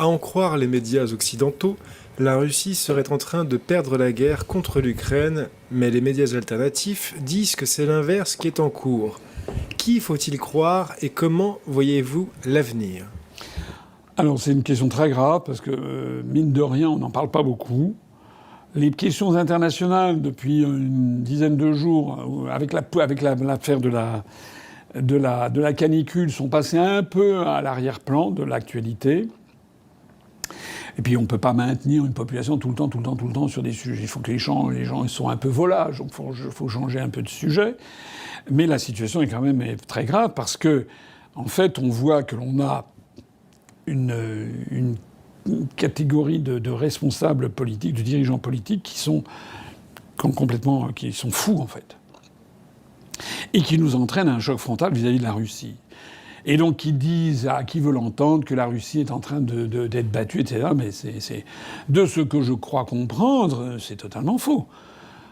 À en croire les médias occidentaux, la Russie serait en train de perdre la guerre contre l'Ukraine, mais les médias alternatifs disent que c'est l'inverse qui est en cours. Qui faut-il croire et comment voyez-vous l'avenir? Alors c'est une question très grave parce que, mine de rien, on n'en parle pas beaucoup. Les questions internationales, depuis une dizaine de jours, avec l'affaire de la canicule, sont passées un peu à l'arrière-plan de l'actualité. Et puis on ne peut pas maintenir une population tout le temps sur des sujets. Il faut que les gens ils sont un peu volages, donc il faut changer un peu de sujet. Mais la situation est quand même très grave parce que, en fait, on voit que l'on a une catégorie de responsables politiques, de dirigeants politiques qui sont fous, en fait. Et qui nous entraînent à un choc frontal vis-à-vis de la Russie. Et donc qui disent à qui veut l'entendre que la Russie est en train d'être battue, etc. Mais c'est de ce que je crois comprendre, c'est totalement faux.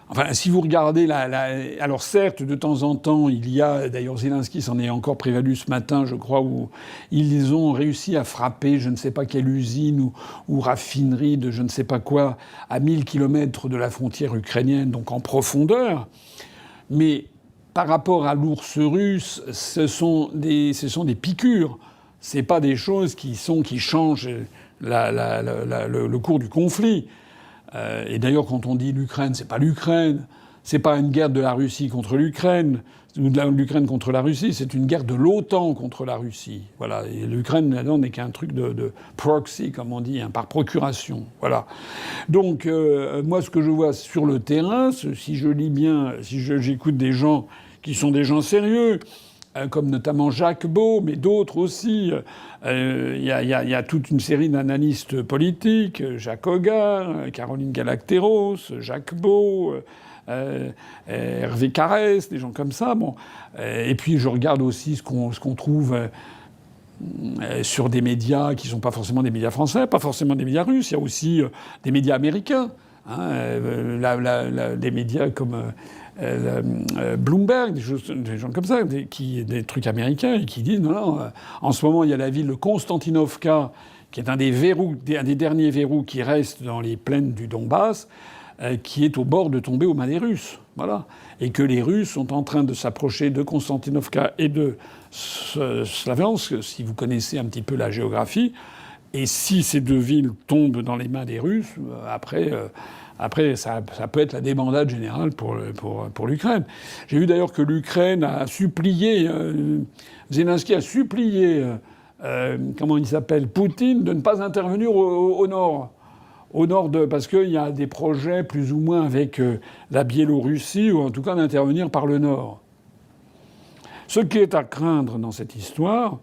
Enfin, si vous regardez alors certes, de temps en temps, il y a, d'ailleurs Zelensky s'en est encore prévalu ce matin, je crois, où ils ont réussi à frapper je ne sais pas quelle usine ou raffinerie de je ne sais pas quoi à 1000 kilomètres de la frontière ukrainienne, donc en profondeur. Mais par rapport à l'ours russe, ce sont des piqûres. C'est pas des choses qui changent le cours du conflit. Et d'ailleurs, quand on dit l'Ukraine, c'est pas l'Ukraine. C'est pas une guerre de la Russie contre l'Ukraine, ou de l'Ukraine contre la Russie. C'est une guerre de l'OTAN contre la Russie. Voilà. Et l'Ukraine, là-dedans, n'est qu'un truc de proxy, comme on dit, par procuration. Voilà. Donc, moi, ce que je vois sur le terrain, si je lis bien, si j'écoute des gens qui sont des gens sérieux, comme notamment Jacques Beau, mais d'autres aussi. Il y a toute une série d'analystes politiques, Jacques Hogar, Caroline Galacteros, Jacques Beau, Hervé Carès, des gens comme ça. Bon. Et puis je regarde aussi ce qu'on trouve sur des médias qui ne sont pas forcément des médias français, pas forcément des médias russes. Il y a aussi des médias américains. Des médias comme Bloomberg, des gens comme ça, des trucs américains, et qui disent non, en ce moment il y a la ville de Konstantinovka, qui est un des derniers verrous qui reste dans les plaines du Donbass, qui est au bord de tomber aux mains des Russes. Voilà. Et que les Russes sont en train de s'approcher de Konstantinovka et de Slaviansk, si vous connaissez un petit peu la géographie. Et si ces deux villes tombent dans les mains des Russes, après, ça peut être la débandade générale pour l'Ukraine. J'ai vu d'ailleurs que l'Ukraine a supplié, Zelensky a supplié, comment il s'appelle, Poutine, de ne pas intervenir au nord. Parce qu'il y a des projets plus ou moins avec la Biélorussie, ou en tout cas d'intervenir par le nord. Ce qui est à craindre dans cette histoire,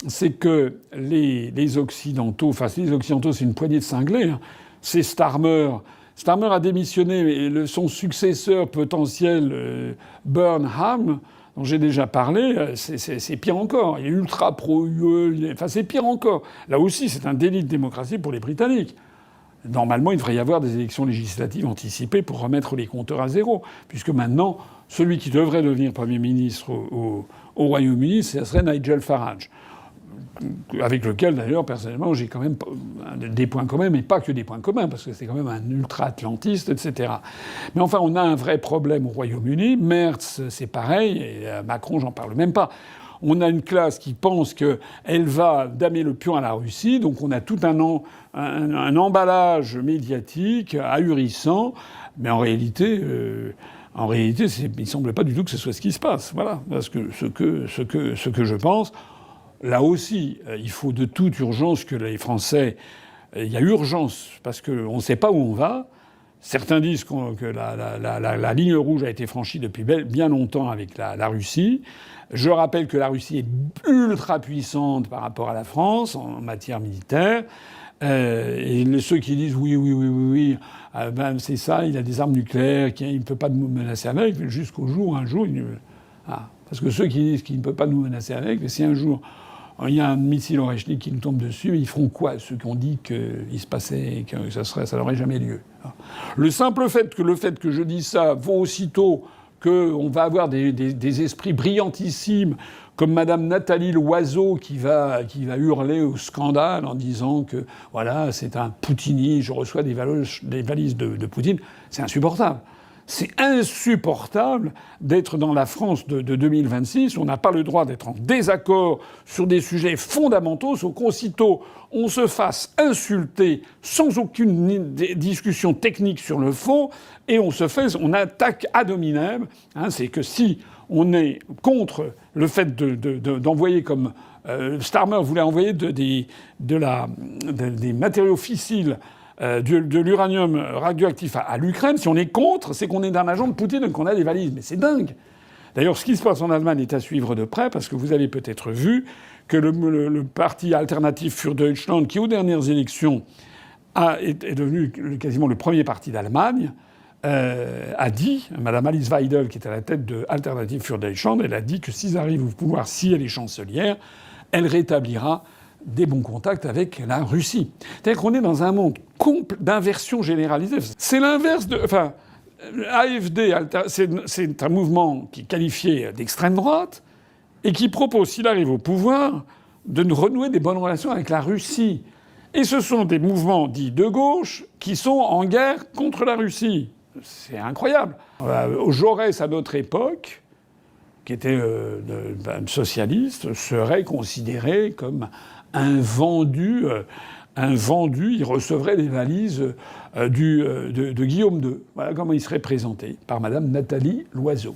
c'est que les Occidentaux, c'est une poignée de cinglés, hein, c'est Starmer. Starmer a démissionné, mais son successeur potentiel, Burnham, dont j'ai déjà parlé, c'est pire encore. Il est ultra pro-UE, c'est pire encore. Là aussi, c'est un délit de démocratie pour les Britanniques. Normalement, il devrait y avoir des élections législatives anticipées pour remettre les compteurs à zéro, puisque maintenant, celui qui devrait devenir Premier ministre au Royaume-Uni, ce serait Nigel Farage. Avec lequel, d'ailleurs, personnellement, j'ai quand même des points communs, mais pas que des points communs, parce que c'est quand même un ultra-atlantiste, etc. Mais enfin, on a un vrai problème au Royaume-Uni. Merz, c'est pareil, et Macron, j'en parle même pas. On a une classe qui pense qu'elle va damer le pion à la Russie, donc on a tout un emballage médiatique ahurissant, mais en réalité, il semble pas du tout que ce soit ce qui se passe. Voilà, parce que ce que je pense. Là aussi, il faut de toute urgence que les Français... Il y a urgence, parce qu'on ne sait pas où on va. Certains disent que la ligne rouge a été franchie depuis bien longtemps avec la Russie. Je rappelle que la Russie est ultra puissante par rapport à la France en matière militaire. Et ceux qui disent oui, ben c'est ça, il a des armes nucléaires, il ne peut pas nous menacer avec, jusqu'au jour, parce que ceux qui disent qu'il ne peut pas nous menacer avec, si un jour... il y a un missile Oreshnik qui nous tombe dessus, ils feront quoi, ceux qui ont dit qu'il se passait, que ça n'aurait jamais lieu. Le fait que je dis ça vaut aussitôt qu'on va avoir des esprits brillantissimes comme Madame Nathalie Loiseau qui va hurler au scandale en disant que voilà, c'est un Poutini, je reçois des valises de Poutine. C'est insupportable. C'est insupportable d'être dans la France de 2026. On n'a pas le droit d'être en désaccord sur des sujets fondamentaux, sauf qu'aussitôt on se fasse insulter sans aucune discussion technique sur le fond, et on attaque ad hominem. C'est que si on est contre le fait d'envoyer comme Starmer voulait envoyer des matériaux fissiles, de l'uranium radioactif à l'Ukraine, si on est contre, c'est qu'on est un agent de Poutine et qu'on a des valises. Mais c'est dingue. D'ailleurs, ce qui se passe en Allemagne est à suivre de près, parce que vous avez peut-être vu que le parti alternatif für Deutschland, qui aux dernières élections est devenu quasiment le premier parti d'Allemagne, a dit, Madame Alice Weidel, qui est à la tête de Alternative für Deutschland, elle a dit que s'ils arrivent au pouvoir, si elle est chancelière, elle rétablira des bons contacts avec la Russie. C'est-à-dire qu'on est dans un monde d'inversion généralisée. C'est l'inverse de... Enfin, AfD, c'est un mouvement qui est qualifié d'extrême droite et qui propose, s'il arrive au pouvoir, de renouer des bonnes relations avec la Russie. Et ce sont des mouvements dits de gauche qui sont en guerre contre la Russie. C'est incroyable. Jaurès, à notre époque, qui était socialiste, serait considéré comme un vendu. Il recevrait des valises de Guillaume II. Voilà comment il serait présenté par Madame Nathalie Loiseau.